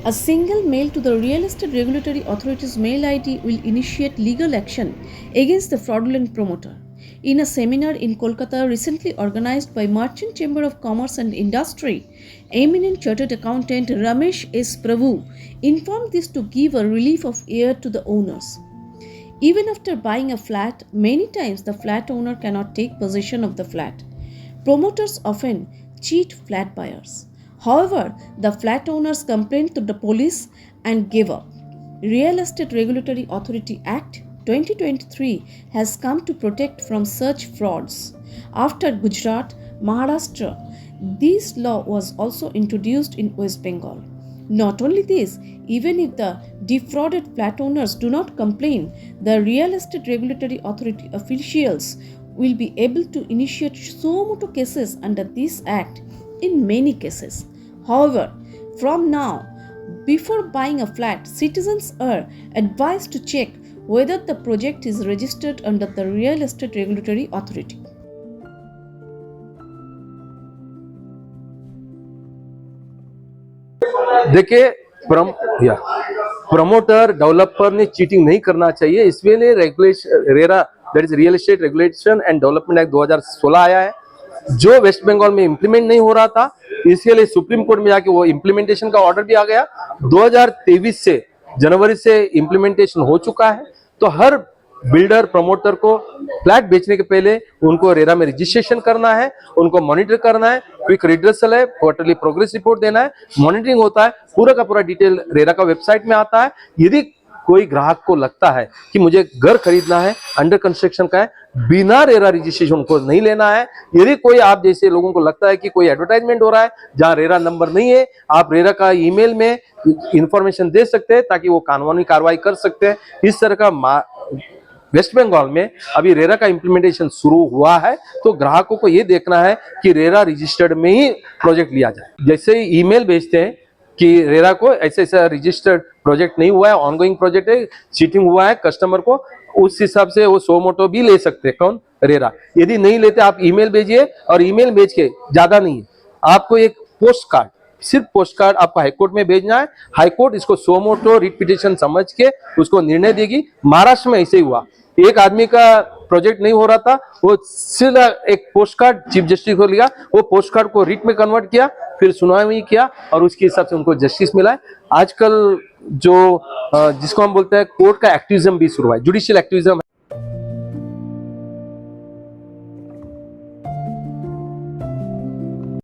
A single mail to the Real Estate Regulatory Authority's mail ID will initiate legal action against the fraudulent promoter. In a seminar in Kolkata recently organized by Merchant Chamber of Commerce and Industry, eminent chartered accountant Ramesh S. Prabhu informed this to give a relief of air to the owners. Even after buying a flat, many times the flat owner cannot take possession of the flat. Promoters often cheat flat buyers. However, the flat owners complained to the police and gave up. Real Estate Regulatory Authority Act 2023 has come to protect from such frauds. After Gujarat, Maharashtra, this law was also introduced in West Bengal. Not only this, even if the defrauded flat owners do not complain, the Real Estate Regulatory Authority officials will be able to initiate suo motu cases under this act in many cases. However, from now, before buying a flat, citizens are advised to check whether the project is registered under the Real Estate Regulatory Authority. देखिए, promoter developer ने cheating नहीं करना चाहिए, इसलिए regulation RERA that is real estate regulation and development act 2016 आया है, जो waste Bengal में इंप्लीमेंट नहीं हो रहा था। इसके लिए सुप्रीम कोर्ट में जाके वो इंप्लीमेंटेशन का ऑर्डर भी आ गया। 2023 से जनवरी से इंप्लीमेंटेशन हो चुका है। तो हर बिल्डर प्रमोटर को फ्लैट बेचने के पहले उनको रेरा में रजिस्ट्रेशन करना है, उनको मॉनिटर करना है, क्विक रिड्रेसल है, क्वार्टरली प्रोग्रेस रिपोर्ट देना है, मॉनिटरिंग होता है, पूरा का पूरा डिटेल रेरा का वेबसाइट में आता है। यदि कोई ग्राहक को लगता है कि मुझे घर खरीदना है, अंडर कंस्ट्रक्शन का है, बिना रेरा रजिस्ट्रेशन को नहीं लेना है। यदि कोई आप जैसे लोगों को लगता है कि कोई एडवर्टाइजमेंट हो रहा है जहां रेरा नंबर नहीं है, आप रेरा का ईमेल में इंफॉर्मेशन दे सकते हैं ताकि वो कानूनी कार्रवाई कर सकते हैं। इस तरह का वेस्ट बंगाल में अभी रेरा का इंप्लीमेंटेशन शुरू हुआ है, तो ग्राहकों को ये देखना है कि रेरा रजिस्टर्ड में ही प्रोजेक्ट लिया जाए। जैसे ही ईमेल भेजते हैं कि रेरा को ऐसा ऐसा रजिस्टर्ड प्रोजेक्ट नहीं हुआ है, ऑनगोइंग प्रोजेक्ट है, चीटिंग हुआ है, कस्टमर को उस हिसाब से वो सो मोटो भी ले सकते हैं। कौन? रेरा। यदि नहीं लेते आप ईमेल भेजिए, और ईमेल भेज के ज्यादा नहीं है, आपको एक पोस्ट कार्ड, सिर्फ पोस्ट कार्ड आपको हाईकोर्ट में भेजना है। हाईकोर्ट इसको सो मोटो रिट पिटीशन समझ के उसको निर्णय देगी। महाराष्ट्र में ऐसे ही हुआ, एक आदमी का प्रोजेक्ट नहीं हो रहा था, वो सीधा एक पोस्ट कार्ड चीफ जस्टिस को लिया, वो पोस्ट कार्ड को रिट में कन्वर्ट किया, फिर सुनवाई किया और उसके हिसाब से उनको जस्टिस मिला है। आजकल जो जिसको हम बोलते हैं कोर्ट का एक्टिविज्म भी शुरू हुआ है, जुडिशियल एक्टिविज्म